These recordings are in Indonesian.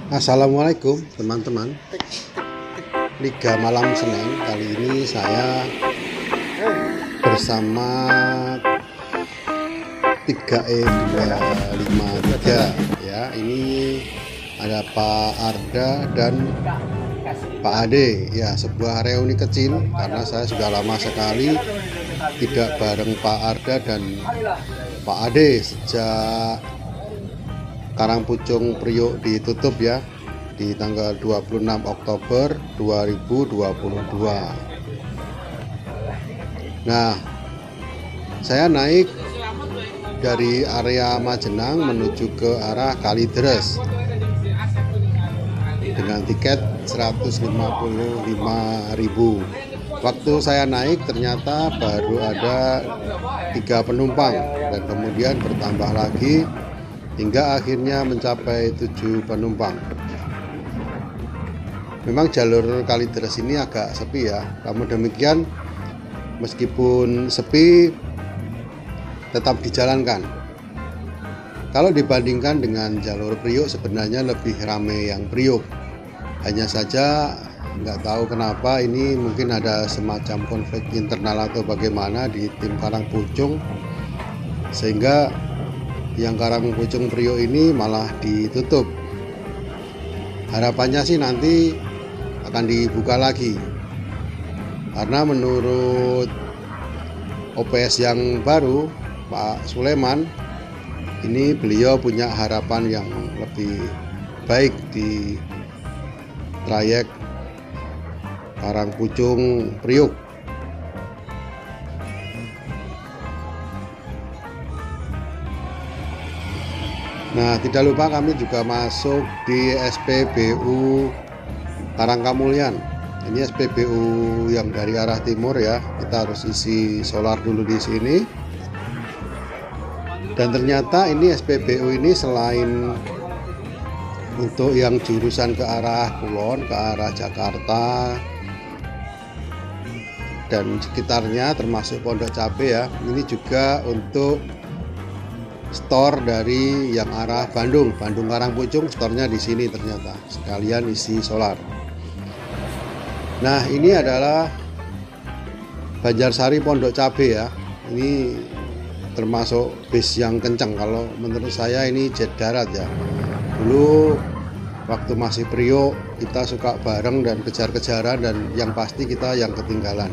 Assalamualaikum teman-teman. Liga Malam Senin kali ini saya bersama 3E253 ya. Ini ada Pak Arda dan Pak Ade ya, sebuah reuni kecil karena saya sudah lama sekali tidak bareng Pak Arda dan Pak Ade sejak Karangpucung Priok ditutup ya di tanggal 26 Oktober 2022. Nah, saya naik dari area Majenang menuju ke arah Kalideres dengan tiket 155.000. Waktu saya naik ternyata baru ada 3 penumpang dan kemudian bertambah lagi hingga akhirnya mencapai 7 penumpang. Memang jalur Kalideres ini agak sepi ya. Namun demikian meskipun sepi tetap dijalankan. Kalau dibandingkan dengan jalur Priok sebenarnya lebih ramai yang Priok. Hanya saja nggak tahu kenapa ini mungkin ada semacam konflik internal atau bagaimana di tim Karangpucung sehingga yang Karangpucung Priok ini malah ditutup. Harapannya sih nanti akan dibuka lagi karena menurut OPS yang baru Pak Sulaiman ini beliau punya harapan yang lebih baik di trayek Karangpucung Priok. Nah, tidak lupa kami juga masuk di SPBU Karangkamulyan. Ini SPBU yang dari arah timur ya. Kita harus isi solar dulu di sini. Dan ternyata ini SPBU ini selain untuk yang jurusan ke arah Kulon, ke arah Jakarta dan sekitarnya termasuk Pondok Cabe ya. Ini juga untuk store dari yang arah Bandung Karangpucung, store-nya di sini ternyata sekalian isi solar. Nah, ini adalah Banjarsari Pondok Cabe ya. Ini termasuk bis yang kencang, kalau menurut saya ini jet darat ya. Dulu waktu masih Priok kita suka bareng dan kejar-kejaran dan yang pasti kita yang ketinggalan.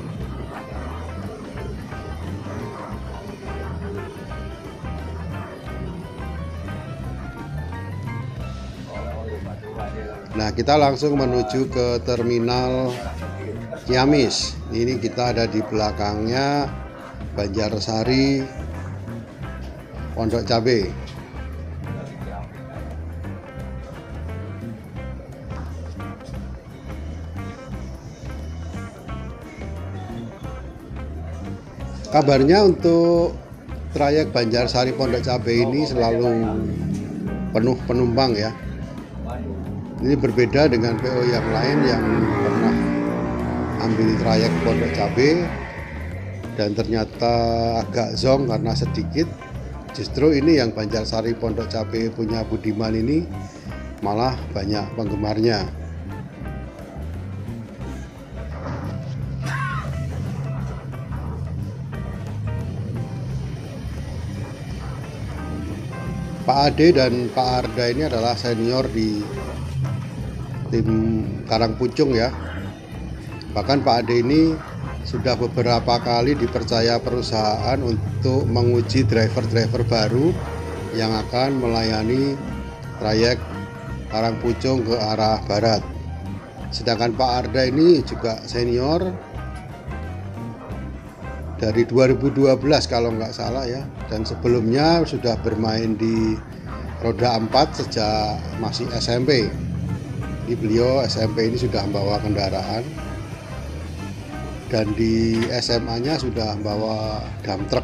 Nah, kita langsung menuju ke terminal Ciamis. Ini kita ada di belakangnya Banjarsari Pondok Cabe. Kabarnya untuk trayek Banjarsari Pondok Cabe ini selalu penuh penumpang ya. Ini berbeda dengan PO yang lain yang pernah ambil trayek Pondok Cabe dan ternyata agak zonk karena sedikit. Justru ini yang Banjarsari Pondok Cabe punya Budiman ini malah banyak penggemarnya. Pak Ade dan Pak Arda ini adalah senior di tim Karangpucung ya. Bahkan Pak Ade ini sudah beberapa kali dipercaya perusahaan untuk menguji driver-driver baru yang akan melayani trayek Karangpucung ke arah barat. Sedangkan Pak Arda ini juga senior dari 2012 kalau nggak salah ya, dan sebelumnya sudah bermain di roda 4 sejak masih SMP. Di beliau SMP ini sudah membawa kendaraan dan di SMA-nya sudah membawa dump truck.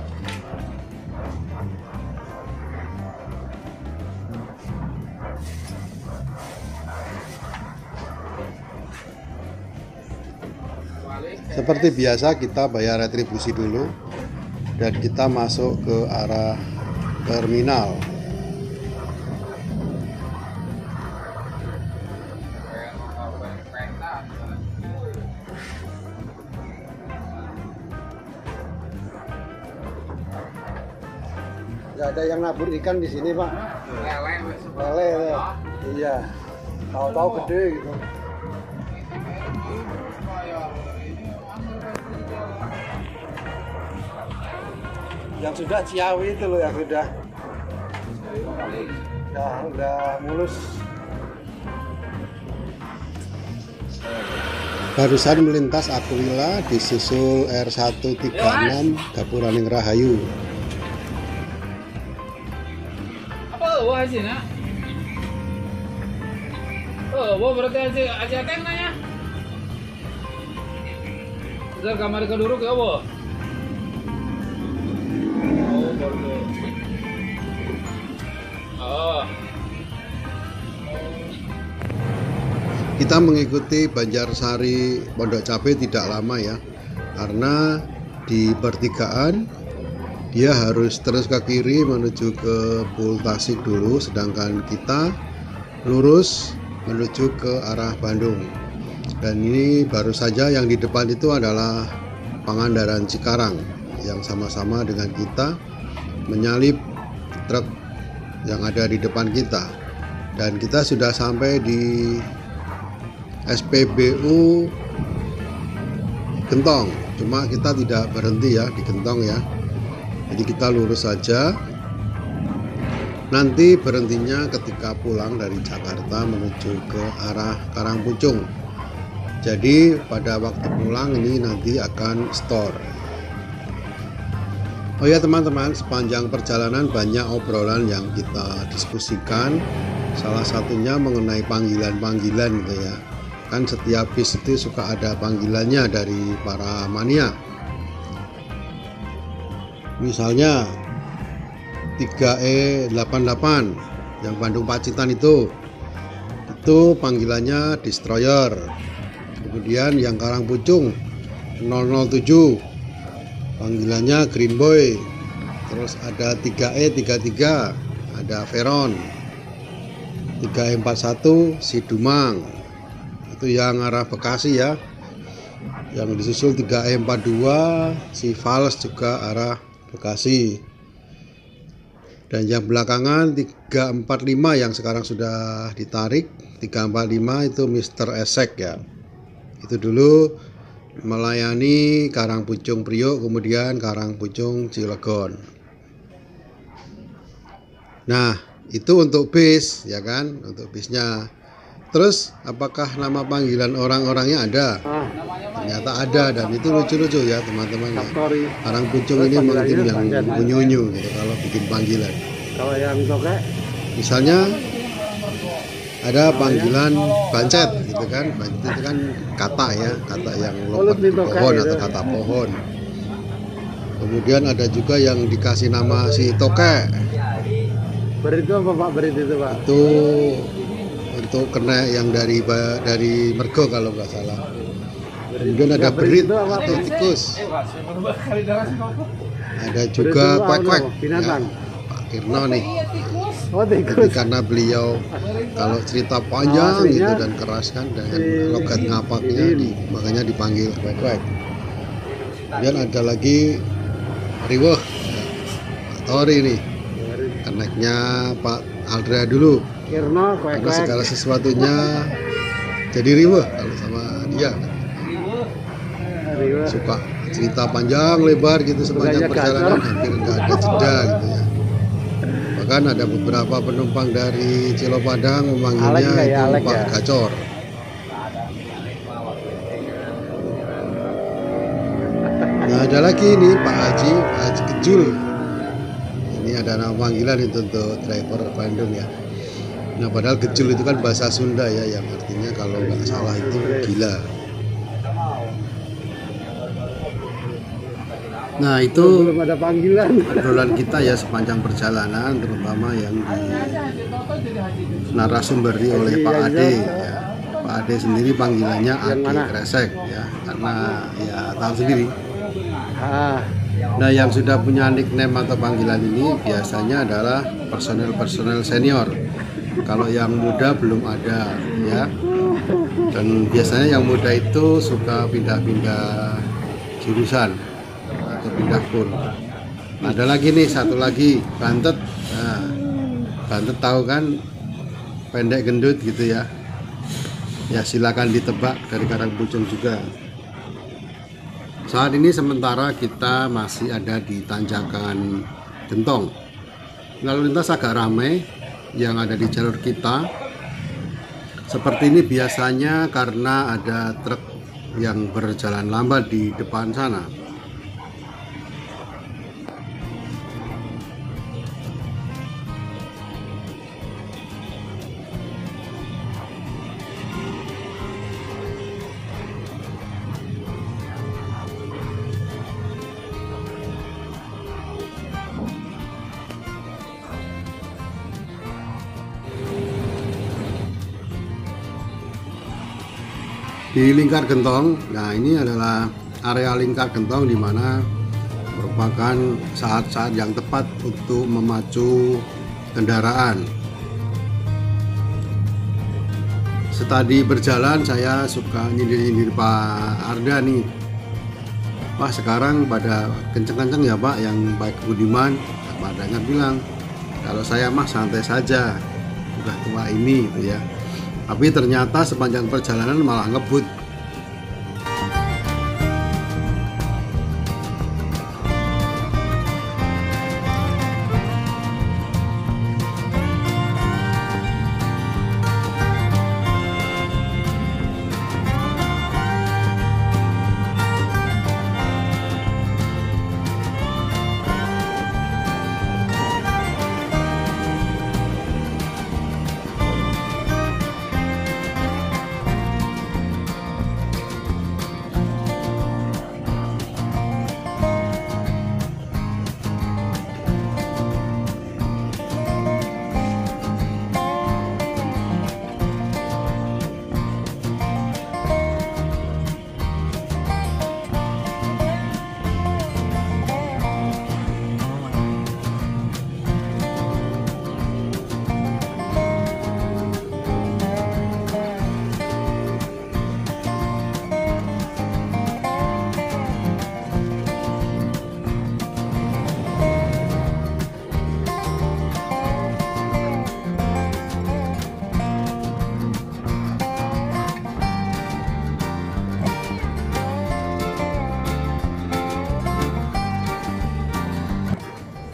Seperti biasa kita bayar retribusi dulu dan kita masuk ke arah terminal. nggak ada yang nabur ikan di sini Pak. Lele ya. Iya, tahu-tahu gede gitu. Yang sudah Ciawi itu loh, yang sudah mulus. Barusan melintas Aquila disusul R136 Gapuraning Rahayu. Apa wah sih nak? Oh, wah berarti aja kan nanya. Udah kamar ke dulu ya, Bo. Oh, baru. Oh. Kita mengikuti Banjarsari Pondok Cabe tidak lama ya, karena di pertigaan dia harus terus ke kiri menuju ke Pul Tasik dulu, sedangkan kita lurus menuju ke arah Bandung. Dan ini baru saja yang di depan itu adalah Pangandaran Cikarang yang sama-sama dengan kita menyalip truk yang ada di depan kita. Dan kita sudah sampai di SPBU Gentong, cuma kita tidak berhenti ya di Gentong ya, jadi kita lurus saja. Nanti berhentinya ketika pulang dari Jakarta menuju ke arah Karangpucung. Jadi pada waktu pulang ini nanti akan store. Oh ya teman-teman, sepanjang perjalanan banyak obrolan yang kita diskusikan, salah satunya mengenai panggilan-panggilan gitu ya. Kan setiap bis itu suka ada panggilannya dari para mania. Misalnya 3E88 yang Bandung Pacitan itu panggilannya Destroyer. Kemudian yang Karangpucung 007 panggilannya Green Boy. Terus ada 3E33 ada Veron. 3E41 Sidumang, itu yang arah Bekasi ya. Yang disusul 3E42 si Vals juga arah Bekasi. Dan yang belakangan 345 yang sekarang sudah ditarik, 345 itu Mr. Esek ya. Itu dulu melayani Karangpucung Priok, kemudian Karangpucung Cilegon. Nah, itu untuk bis ya kan, untuk bisnya. Terus apakah nama panggilan orang-orangnya ada? Ternyata ada, dan itu lucu-lucu ya teman-teman ya. Karangpucung ini mungkin yang unyu-unyu gitu kalau bikin panggilan. Kalau yang tokek misalnya ada panggilan bancet gitu kan. Bancet itu kan kata ya, kata yang lompat di pohon atau kata pohon. Kemudian ada juga yang dikasih nama si tokek. berit itu apa Pak? Berit itu Pak? Itu untuk kena yang dari mergo kalau nggak salah. Kemudian ada berit atau tikus. Ada juga kwek-kwek binatang. ya, Pak Kirno nih. Oh, Jadi tikus. karena beliau kalau cerita panjang aslinya gitu dan keras kan dengan logat ngapaknya makanya dipanggil kwek-kwek. Kemudian ada lagi Riweh ya, Pak Tori nih, keneknya Pak Aldra dulu. Kirno, Karena kwek-kwek. segala sesuatunya jadi riweh kalau sama dia. Riweh. Suka cerita panjang lebar gitu sepanjang Bukannya perjalanan, gacor. hampir nggak ada jeda gitu ya. Bahkan ada beberapa penumpang dari Cilopadang memanggilnya Alek nggak ya, itu Alek Pak ya? Gacor. Nah ada lagi nih Pak Haji Kejul. Ini ada nama panggilan itu untuk driver Bandung ya. Nah padahal Kejul itu kan bahasa Sunda ya, yang artinya kalau nggak salah itu gila. Nah itu Belum ada panggilan. obrolan kita ya sepanjang perjalanan, terutama yang narasumber oleh Pak Ade ya. Pak Ade sendiri panggilannya Ade mana? Kresek ya, karena ya tahu sendiri. Ah, Nah yang sudah punya nickname atau panggilan ini biasanya adalah personel senior. Kalau yang muda belum ada ya. Dan biasanya yang muda itu suka pindah-pindah jurusan atau pindah pun. Ada lagi nih, satu lagi bantet. Nah, bantet tahu kan, pendek gendut gitu ya. Ya silakan ditebak, dari Karangpucung juga. Saat ini sementara kita masih ada di tanjakan Gentong. Lalu lintas agak ramai yang ada di jalur kita. Seperti ini biasanya karena ada truk yang berjalan lambat di depan sana. Di Lingkar Gentong, nah ini adalah area Lingkar Gentong di mana merupakan saat-saat yang tepat untuk memacu kendaraan. Setadi berjalan saya suka nyindir-nyindir Pak Arda nih. Wah sekarang pada kenceng-kenceng ya Pak, yang baik Budiman. Pak Arda bilang, kalau saya mah santai saja, udah tua ini gitu ya. Tapi ternyata sepanjang perjalanan malah ngebut.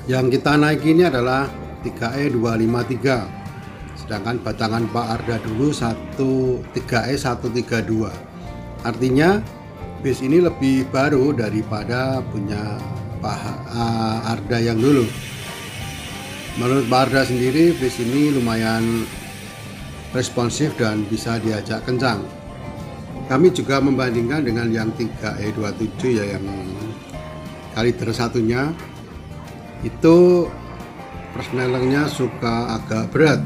Yang kita naik ini adalah 3E253, sedangkan batangan Pak Arda dulu 3E132. Artinya bis ini lebih baru daripada punya Pak Arda yang dulu. Menurut Pak Arda sendiri, bis ini lumayan responsif dan bisa diajak kencang. Kami juga membandingkan dengan yang 3E27 ya, yang kaliber satunya. Itu persnelingnya suka agak berat.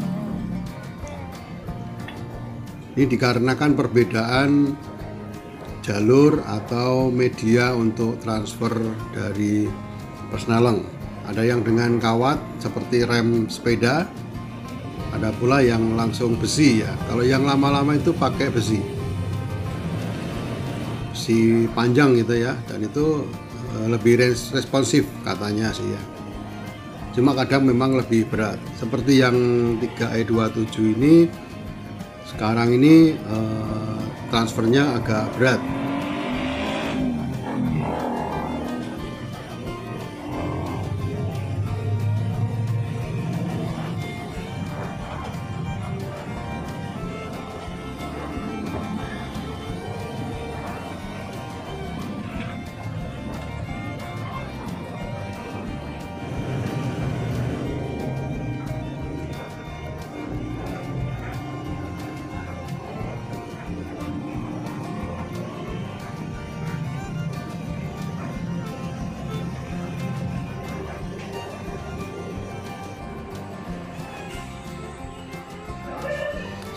Ini dikarenakan perbedaan jalur atau media untuk transfer dari persneleng. Ada yang dengan kawat seperti rem sepeda, ada pula yang langsung besi ya. Kalau yang lama-lama itu pakai besi panjang gitu ya, dan itu lebih responsif katanya sih ya. Cuma kadang memang lebih berat. Seperti yang 3E27 ini sekarang ini transfernya agak berat.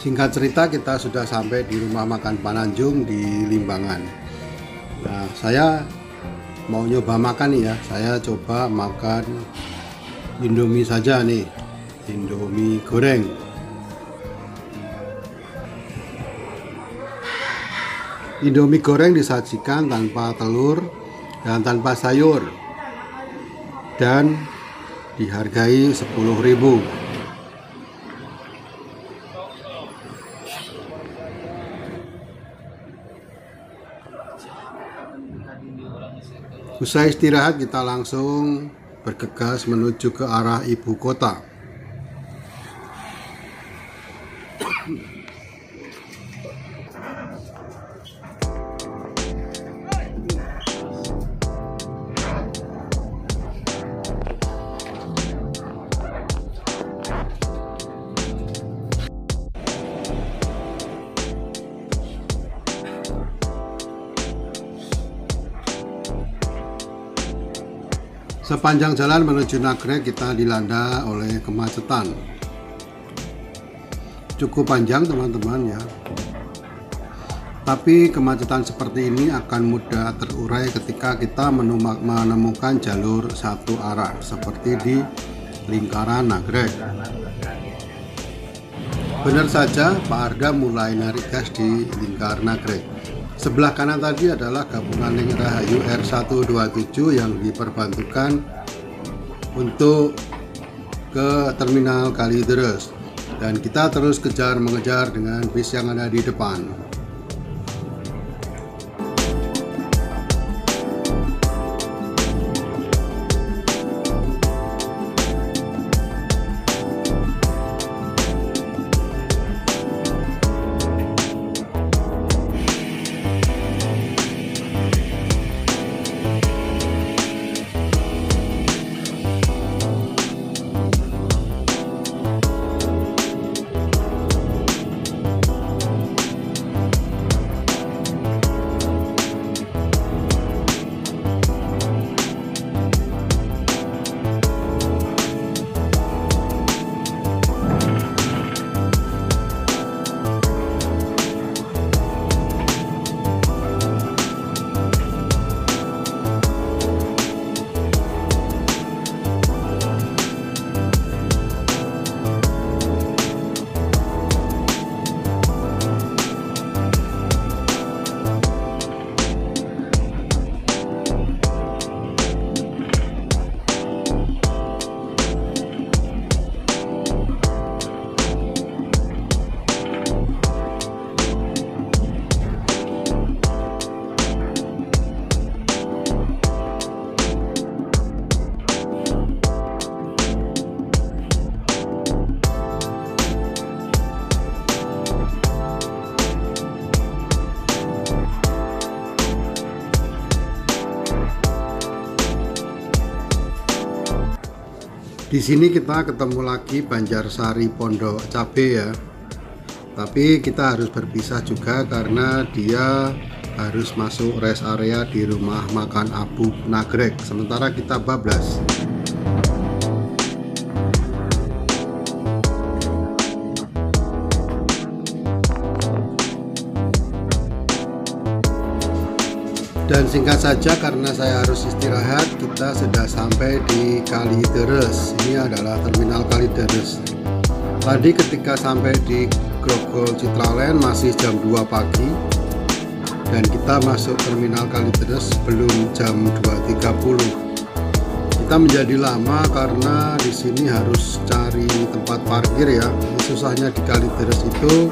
Singkat cerita, kita sudah sampai di rumah makan Pananjung di Limbangan. Nah, saya mau nyoba makan nih ya. Saya coba makan Indomie saja nih, Indomie goreng. Indomie goreng disajikan tanpa telur dan tanpa sayur. dan dihargai 10.000. Usai istirahat, kita langsung bergegas menuju ke arah ibu kota. Sepanjang jalan menuju Nagreg kita dilanda oleh kemacetan. Cukup panjang teman-teman ya. Tapi kemacetan seperti ini akan mudah terurai ketika kita menemukan jalur satu arah seperti di lingkaran Nagreg. Benar saja, Pak Arga mulai narik gas di lingkar Nagreg. Sebelah kanan tadi adalah gabungan Ning Rahayu R127 yang diperbantukan untuk ke terminal Kalideres, dan kita terus mengejar dengan bis yang ada di depan. Di sini kita ketemu lagi Banjarsari Pondok Cabe ya. Tapi kita harus berpisah juga karena dia harus masuk rest area di rumah makan Abu Nagreg. Sementara kita bablas. Dan singkat saja, karena saya harus istirahat, kita sudah sampai di Kalideres. Ini adalah terminal Kalideres. Tadi ketika sampai di Grogol Citraland masih jam 2 pagi, dan kita masuk terminal Kalideres belum jam 2.30. Kita menjadi lama karena di sini harus cari tempat parkir ya. Susahnya di Kalideres itu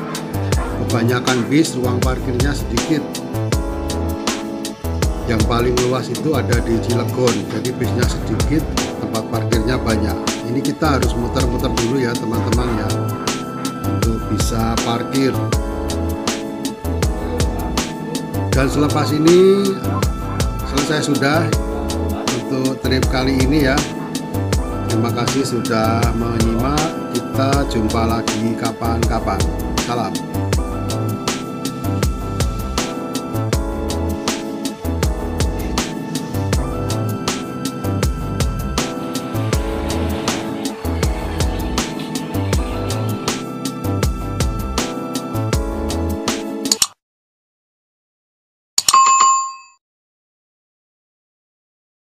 kebanyakan bis, ruang parkirnya sedikit. Yang paling luas itu ada di Cilegon, jadi bisnya sedikit, tempat parkirnya banyak. Ini kita harus muter-muter dulu ya teman-teman ya, untuk bisa parkir. Dan selepas ini selesai sudah untuk trip kali ini ya. Terima kasih sudah menyimak, kita jumpa lagi kapan-kapan. Salam.